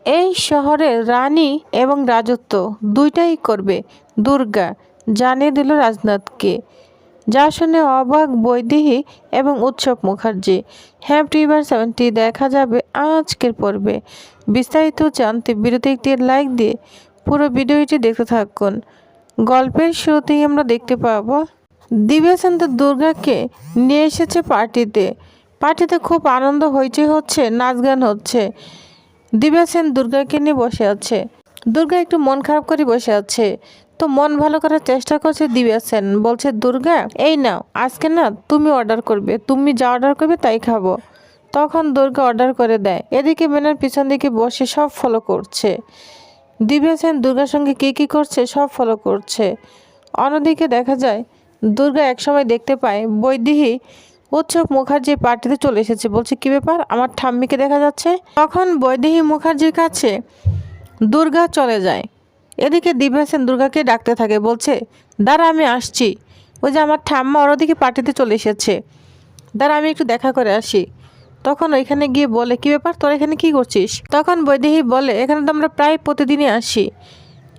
এই শহরের রানী এবং রাজত্ব দুইটাই করবে দুর্গা, জানিয়ে দিল রাজনাথকে। যা শুনে অবাক বৈদেহী এবং উৎসব মুখার্জি। হ্যাপি এভার 70 দেখা যাবে আজকের পর্বে। বিস্তারিত জানতে ভিডিওতে একটি লাইক দিয়ে পুরো ভিডিওটি দেখতে থাকুন। গল্পের শুরুতেই আমরা দেখতে পাবো দিব্যা সেন দুর্গাকে নিয়ে এসেছে পার্টিতে। পার্টিতে খুব আনন্দ হইচই হচ্ছে, নাচ গান হচ্ছে। দিব্যা সেন দুর্গাকে নিয়ে বসে আছে। দুর্গা একটু মন খারাপ করে বসে আছে, তো মন ভালো করার চেষ্টা করছে দিব্যা সেন। বলছে, দুর্গা এই নাও, আজকে না তুমি অর্ডার করবে, তুমি যা অর্ডার করবে তাই খাবো। তখন দুর্গা অর্ডার করে দেয়। এদিকে মেনার পিছন দিকে বসে সব ফলো করছে। দিব্যা সেন দুর্গার সঙ্গে কি করছে সব ফলো করছে। অন্যদিকে দেখা যায় দুর্গা একসময় দেখতে পায় বৈদেহী উৎসব মুখার্জি পার্টিতে চলে এসেছে। বলছে, কি ব্যাপার, আমার ঠাম্মিকে দেখা যাচ্ছে। তখন বৈদেহী মুখার্জির কাছে দুর্গা চলে যায়। এদিকে দিব্যা সেন দুর্গাকে ডাকতে থাকে, বলছে, দাঁড়া আমি আসছি, ওই যে আমার ঠাম্মা ওদিকে পার্টিতে চলে এসেছে, দাঁড়া আমি একটু দেখা করে আসি। তখন ওইখানে গিয়ে বলে, কি ব্যাপার, তোর এখানে কি করছিস? তখন বৈদেহী বলে, এখানে তো আমরা প্রায় প্রতিদিনই আসি,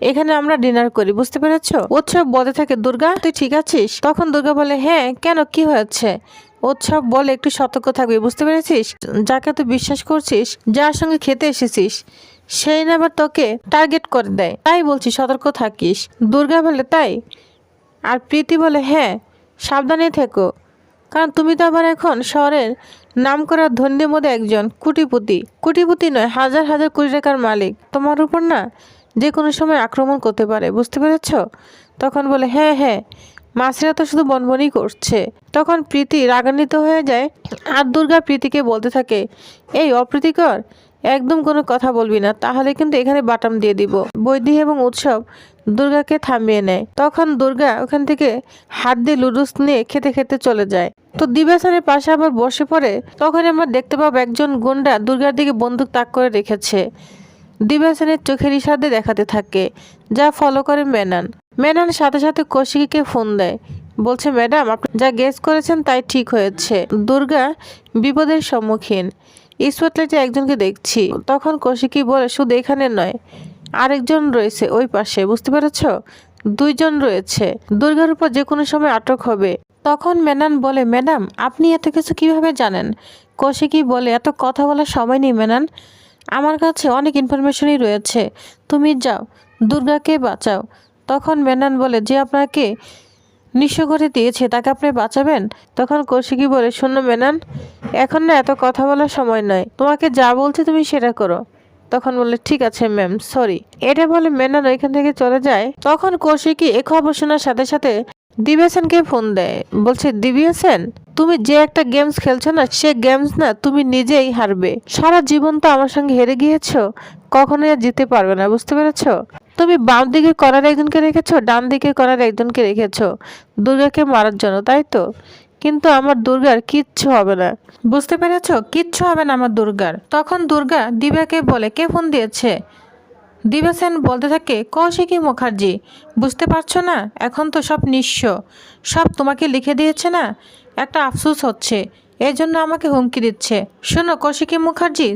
এখানে আমরা ডিনার করি, বুঝতে পেরেছ? উৎসব বলতে থাকে, দুর্গা তুই ঠিক আছিস? তখন দুর্গা বলে, হ্যাঁ কেন, কি হয়েছে? উৎসব বলে, একটু সতর্ক থাকবি, বুঝতে পেরেছিস? যাকে তুই বিশ্বাস করছিস, যার সঙ্গে খেতে এসেছিস, সেই না আবার তোকে টার্গেট করে দেয়, তাই বলছি সতর্ক থাকিস। দুর্গা বলে, তাই? আর প্রীতি বলে, হ্যাঁ সাবধানে থেকো, কারণ তুমি তো আবার এখন শহরের নামকরা ধনীদের মধ্যে একজন, কুটিপতি নয়, হাজার হাজার কোটি টাকার মালিক, তোমার উপর না যে কোনো সময় আক্রমণ করতে পারে, বুঝতে পেরেছ? তখন বলে, হ্যাঁ হ্যাঁ, মাসিরা তো শুধু বনবনই করছে। তখন প্রীতি রাগান্বিত হয়ে যায়। আর দুর্গা প্রীতিকে বলতে থাকে, এই অপ্রীতিকর, একদম কোনো কথা বলবি না, তাহলে কিন্তু এখানে বাটাম দিয়ে দিব। বৈদেহী এবং উৎসব দুর্গাকে থামিয়ে নেয়। তখন দুর্গা ওখান থেকে হাত দিয়ে লুডুস নিয়ে খেতে খেতে চলে যায়। তো দিব্যা সেনের পাশে আবার বসে পড়ে। তখন আমরা দেখতে পাবো একজন গুন্ডা দুর্গার দিকে বন্দুক তাক করে রেখেছে। দিব্যা সেনের চোখের ইশারাতে দেখাতে থাকে, যা ফলো করে মেনান সাথে সাথে কৌশিকীকে ফোন দেয়। বলছে, ম্যাডাম আপনি যা গেস করেছেন তাই ঠিক হয়েছে, দুর্গা বিপদের সম্মুখীন, স্পটলাইটে একজনকে দেখছি। তখন কৌশিকী বলে, শুধু এখানে নয়, আরেকজন রয়েছে ওই পাশে, বুঝতে পেরেছ? দুইজন রয়েছে, দুর্গার উপর যে কোনো সময় আটক হবে। তখন মেনান বলে, ম্যাডাম আপনি এত কিছু কিভাবে জানেন? কৌশিকী বলে, এত কথা বলার সময় নেই মেনান, আমার কাছে অনেক ইনফরমেশনই রয়েছে, তুমি যাও দুর্গাকে বাঁচাও। তখন মেনান বলে, যে আপনাকে নিঃস্ব করে দিয়েছে তাকে আপনি বাঁচাবেন? তখন কৌশিকী বলে, শোনো মেনান, এখন না এত কথা বলার সময় নয়, তোমাকে যা বলছে তুমি সেটা করো। তখন বলে, ঠিক আছে ম্যাম, সরি। এটা বলে মেনান ওইখান থেকে চলে যায়। তখন কৌশিকী এ খবর শোনার সাথে সাথে দিব্যা সেনকে ফোন দেয়। বলছে, দিব্যা সেন, তুমি যে একটা গেমস খেলছো না, সে গেমস না তুমি নিজেই হারবে। সারা জীবন তো আমার সঙ্গে হেরে গিয়েছো, কখনোই আর জিতে পারবে না, বুঝতে পেরেছো? তুমি বাম দিকে করার একজনকে রেখেছো, ডান দিকে করার একজনকে রেখেছো দুর্গাকে মারার জন্য, তাই তো? কিন্তু আমার দুর্গার কিচ্ছু হবে না, বুঝতে পেরেছো? কিচ্ছু হবে না আমার দুর্গার। তখন দুর্গা দিব্যাকে বলে, কে ফোন দিয়েছে? দিব্যা সেন বলতে থাকে, কৌশিকী মুখার্জি, বুঝতে পারছো না, এখন তো সব নিঃস্ব, সব তোমাকে লিখে দিয়েছে না, একটা আফসোস হচ্ছে, এই জন্য আমাকে হুমকি দিচ্ছে। শোনো কৌশিকী মুখার্জি,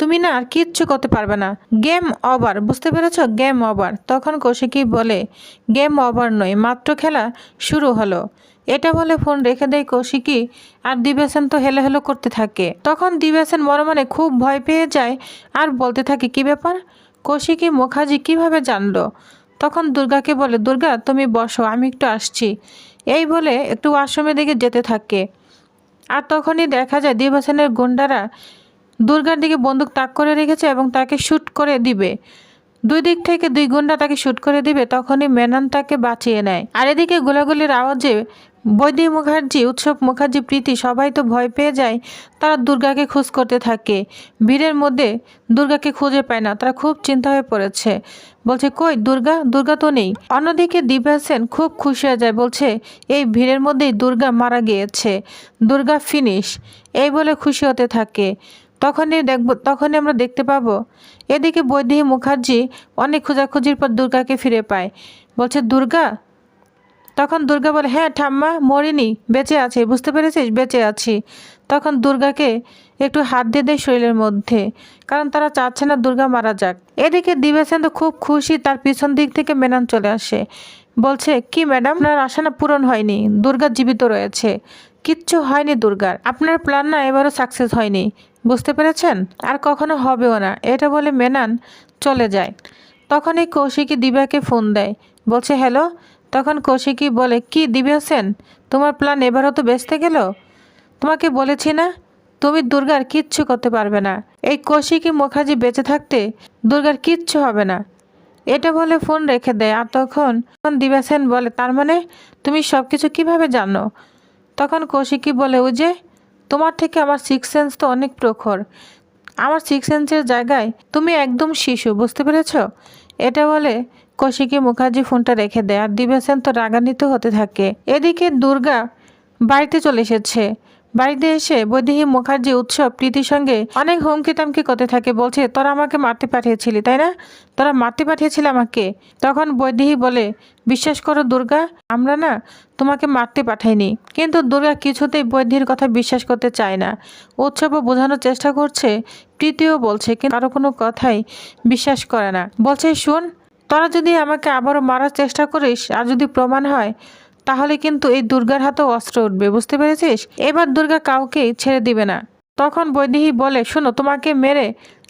তুমি না আর কিচ্ছু করতে পারবে না, গেম ওভার, বুঝতে পেরেছ? Game over. তখন কৌশিকী বলে, গেম ওভার নয়, মাত্র খেলা শুরু হলো। এটা বলে ফোন রেখে দেয় কৌশিকী। আর দিব্যা সেন তো হেলো হেলো করতে থাকে। তখন দিব্যা সেন মনে মনে খুব ভয় পেয়ে যায় আর বলতে থাকে, কি ব্যাপার, কৌশিকী মুখার্জি কিভাবে জানলো? তখন দুর্গাকে বলে, দুর্গা তুমি বসো, আমি একটু আসছি। এই বলে একটু ওয়াশরুমের দিকে যেতে থাকে। আর তখনই দেখা যায় দিব্যা সেনের গুন্ডারা দুর্গার দিকে বন্দুক তাক করে রেখেছে এবং তাকে শ্যুট করে দিবে। দুই দিক থেকে দুই গুন্ডা তাকে শ্যুট করে দিবে। তখনই মেনন তাকে বাঁচিয়ে নেয়। আর এদিকে গোলাগুলির আওয়াজে বৈদেহী মুখার্জি, উৎসব মুখার্জি, প্রীতি সবাই তো ভয় পেয়ে যায়। তারা দুর্গাকে খোঁজ করতে থাকে। ভিড়ের মধ্যে দুর্গাকে খুঁজে পায় না, তারা খুব চিন্তা হয়ে পড়েছে। বলছে, কই দুর্গা, দুর্গা তো নেই। অন্যদিকে দিব্যা সেন খুব খুশি হয়ে যায়, বলছে, এই ভিড়ের মধ্যেই দুর্গা মারা গিয়েছে, দুর্গা ফিনিশ, এই বলে খুশি হতে থাকে। তখনই আমরা দেখতে পাবো এদিকে বৈদেহী মুখার্জি অনেক খোঁজাখুঁজির পর দুর্গাকে ফিরে পায়। বলছে, দুর্গা? তখন দুর্গা বলে, হ্যাঁ ঠাম্মা, মরিনি, বেঁচে আছি, বুঝতে পেরেছিস, বেঁচে আছি। তখন দুর্গাকে একটু হাত দিয়ে দেয় শরীরের মধ্যে, কারণ তারা চাচ্ছে না দুর্গা মারা যাক। এদিকে দিবাসেন তো খুব খুশি, তার পিছন দিক থেকে মেনন চলে আসে, বলছে কি ম্যাডাম, আপনার আশা না পূরণ হয়নি, দুর্গা জীবিত রয়েছে, কিচ্ছু হয়নি দুর্গার, আপনার প্ল্যান না এবারও সাকসেস হয়নি, বুঝতে পেরেছেন, আর কখনো হবেও না। এটা বলে মেনন চলে যায়। তখন এই কৌশিকী দিব্যাকে ফোন দেয়, বলছে হ্যালো। তখন কৌশিকী বলে কি দিব্যাসেন, তোমার প্ল্যান এবারও তো বেঁচতে গেল, তোমাকে বলেছি না তুমি দুর্গার কিচ্ছু করতে পারবে না, এই কৌশিকী মুখার্জি বেঁচে থাকতে দুর্গার কিচ্ছু হবে না। এটা বলে ফোন রেখে দেয়। আর তখন দিব্যাসেন বলে তার মানে তুমি সব কিছু কীভাবে জানো? তখন কৌশিকী বলে ওই যে তোমার থেকে আমার সিক্স সেন্স তো অনেক প্রখর, আমার সিক্স সেন্সের জায়গায় তুমি একদম শিশু, বুঝতে পেরেছ? এটা বলে কৌশিকী মুখার্জি ফোনটা রেখে দেয়। আর দিব্যাসেন তো রাগান্বিত হতে থাকে। এদিকে দুর্গা বাড়িতে চলে এসেছে। বাড়িতে এসে বৈদেহী মুখার্জি উৎসব প্রীতির সঙ্গে অনেক হুমকি তামকি করতে থাকে, বলছে তোরা আমাকে মারতে পাঠিয়েছিলি তাই না, তোরা মারতে পাঠিয়েছিলি আমাকে। তখন বৈদেহী বলে বিশ্বাস করো দুর্গা, আমরা না তোমাকে মারতে পাঠাইনি। কিন্তু দুর্গা কিছুতেই বৈদেহীর কথা বিশ্বাস করতে চায় না। উৎসবও বোঝানোর চেষ্টা করছে, প্রীতিও বলছে, কিন্তু কারো কোনো কথাই বিশ্বাস করে না। বলছে শোন, তোরা যদি আমাকে আবারও মারার চেষ্টা করিস আর যদি প্রমাণ হয় তাহলে কিন্তু এই দুর্গার হাতেও অস্ত্র উঠবে, বুঝতে পেরেছিস? এবার দুর্গা কাউকেই ছেড়ে দিবে না। তখন বৈদেহী বলে শোনো, তোমাকে মেরে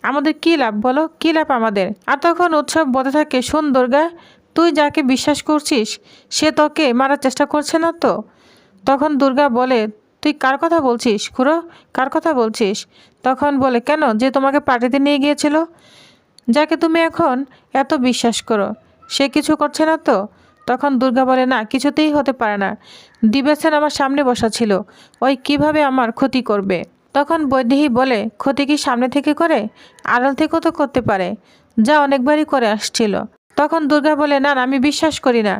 আমাদের কী লাভ বলো, কী লাভ আমাদের? আর তখন উৎসব বলতে থাকে শোন দুর্গা, তুই যাকে বিশ্বাস করছিস সে তোকে মারার চেষ্টা করছে না তো? তখন দুর্গা বলে তুই কার কথা বলছিস খুড়ো, কার কথা বলছিস? তখন বলে কেন, যে তোমাকে পার্টিতে নিয়ে গিয়েছিল, যাকে তুমি এখন এত বিশ্বাস করো, সে কিছু করছে না তো? তখন দুর্গা বলে না, কিছুতেই হতে পারে না, দিব্যাসেন আমার সামনে বসা ছিল, ওই কিভাবে আমার ক্ষতি করবে? তখন বৈদেহী বলে ক্ষতি কি সামনে থেকে করে, আড়াল থেকেও তো করতে পারে, যা অনেকবারই করে আসছিল। তখন দুর্গা বলে না না, আমি বিশ্বাস করি না,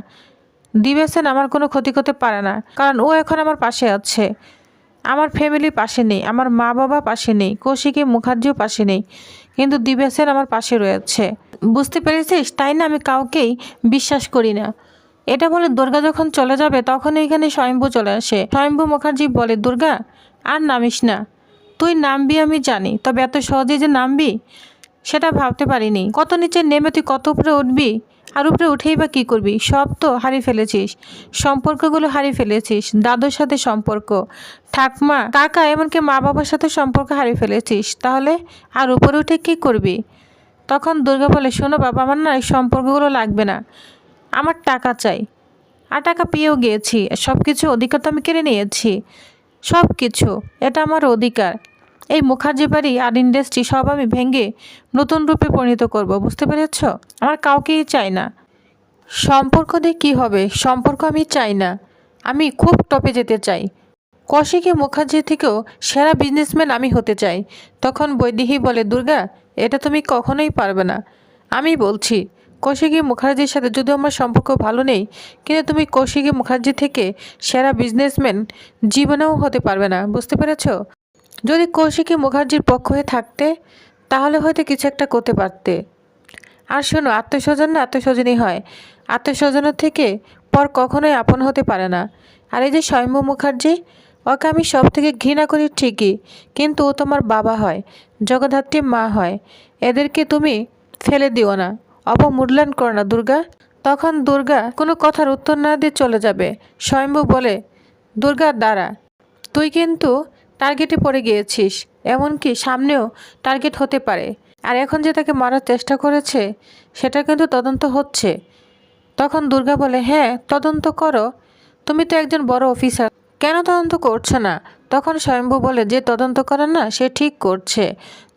দিব্যাসেন আমার কোনো ক্ষতি করতে পারে না, কারণ ও এখন আমার পাশে আছে, আমার ফ্যামিলি পাশে নেই, আমার মা বাবা পাশে নেই, কৌশিকী মুখার্জিও পাশে নেই, কিন্তু দিব্যাসেন আমার পাশে রয়েছে, বুঝতে পেরেছিস? তাই না আমি কাউকেই বিশ্বাস করি না। এটা বলে দুর্গা যখন চলে যাবে তখন এখানে স্বয়ম্ভু চলে আসে। স্বয়ম্ভু মুখার্জি বলে দুর্গা আর নামিস না, তুই নামবি আমি জানি, তবে এত সহজে যে নামবি সেটা ভাবতে পারিনি, কত নিচে নেমে তুই কত উপরে উঠবি, আর উপরে উঠেই বা কী করবি? সব তো হারিয়ে ফেলেছিস, সম্পর্কগুলো হারিয়ে ফেলেছিস, দাদুর সাথে সম্পর্ক, ঠাকমা কাকা এমনকি মা বাবার সাথে সম্পর্ক হারিয়ে ফেলেছিস, তাহলে আর উপরে উঠে কী করবি? তখন দুর্গা বলে শোনো বাবা, আমার না এই সম্পর্কগুলো লাগবে না, আমার টাকা চাই, আর টাকা পেয়েও গিয়েছি, সব কিছু অধিকার তো আমি কেড়ে নিয়েছি, সব কিছু, এটা আমার অধিকার। এই মুখার্জি বাড়ি আর ইন্ডাস্ট্রি সব আমি ভেঙে নতুন রূপে পরিণত করব, বুঝতে পেরেছ? আমার কাউকেই চাই না, সম্পর্ক দিয়ে কী হবে, সম্পর্ক আমি চাই না, আমি খুব টপে যেতে চাই, কৌশিকী মুখার্জি থেকেও সেরা বিজনেসম্যান আমি হতে চাই। তখন বৈদেহী বলে দুর্গা, এটা তুমি কখনোই পারবে না, আমি বলছি কৌশিকী মুখার্জির সাথে যদিও আমার সম্পর্ক ভালো নেই, কিন্তু তুমি কৌশিকী মুখার্জি থেকে সেরা বিজনেসম্যান জীবনেও হতে পারবে না, বুঝতে পেরেছ? যদি কৌশিকী মুখার্জির পক্ষ হয়ে থাকতে তাহলে হয়তো কিছু একটা করতে পারতে। আর শোনো, আত্মীয়স্বজন না আত্মীয়স্বজনই হয়, আত্মীয়স্বজনের থেকে পর কখনোই আপন হতে পারে না। আর এই যে স্বয়ম্ভু মুখার্জি, ওকে আমি সব থেকে ঘৃণা করি ঠিকই, কিন্তু ও তোমার বাবা হয়, জগদ্ধাত্রী মা হয়, এদেরকে তুমি ফেলে দিও না, অবমূল্যায়ন করো না দুর্গা। তখন দুর্গা কোনো কথার উত্তর না দিয়ে চলে যাবে। স্বয়ম্ভু বলে দুর্গা দাঁড়া, তুই কিন্তু টার্গেটে পড়ে গিয়েছিস, এমনকি সামনেও টার্গেট হতে পারে, আর এখন যে তাকে মারার চেষ্টা করেছে সেটা কিন্তু তদন্ত হচ্ছে। তখন দুর্গা বলে হ্যাঁ তদন্ত করো, তুমি তো একজন বড় অফিসার, কেন তদন্ত করছো না? তখন স্বয়ম্ভু বলে যে তদন্ত করেন না সে ঠিক করছে,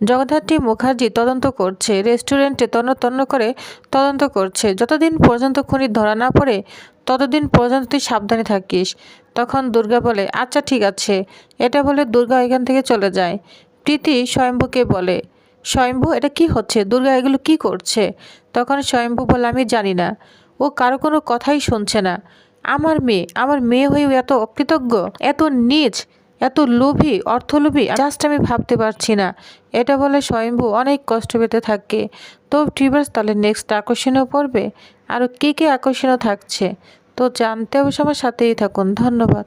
জগদ্ধাত্রী মুখার্জি তদন্ত করছে, রেস্টুরেন্টে তন্ন তন্ন করে তদন্ত করছে, যতদিন পর্যন্ত খুনি ধরা না পড়ে ততদিন পর্যন্ত তুই সাবধানে থাকিস। তখন দুর্গা বলে আচ্ছা ঠিক আছে। এটা বলে দুর্গা এখান থেকে চলে যায়। প্রীতি স্বয়ম্ভুকে বলে স্বয়ম্ভু এটা কি হচ্ছে, দুর্গা এগুলো কি করছে? তখন স্বয়ম্ভু বলে আমি জানি না, ও কারো কোনো কথাই শুনছে না, আমার মেয়ে হয়েও এত অকৃতজ্ঞ, এত নীচ, এত লোভী, অর্থলোভী, জাস্ট আমি ভাবতে পারছি না। এটা বলে স্বয়ম্ভু অনেক কষ্ট পেতে থাকে। তো ভিউয়ার্স, তাহলে নেক্সট আকর্ষণীয় পড়বে আরও কী কী আকর্ষণীয় থাকছে তো জানতে অবশ্য আমার সাথেই থাকুন। ধন্যবাদ।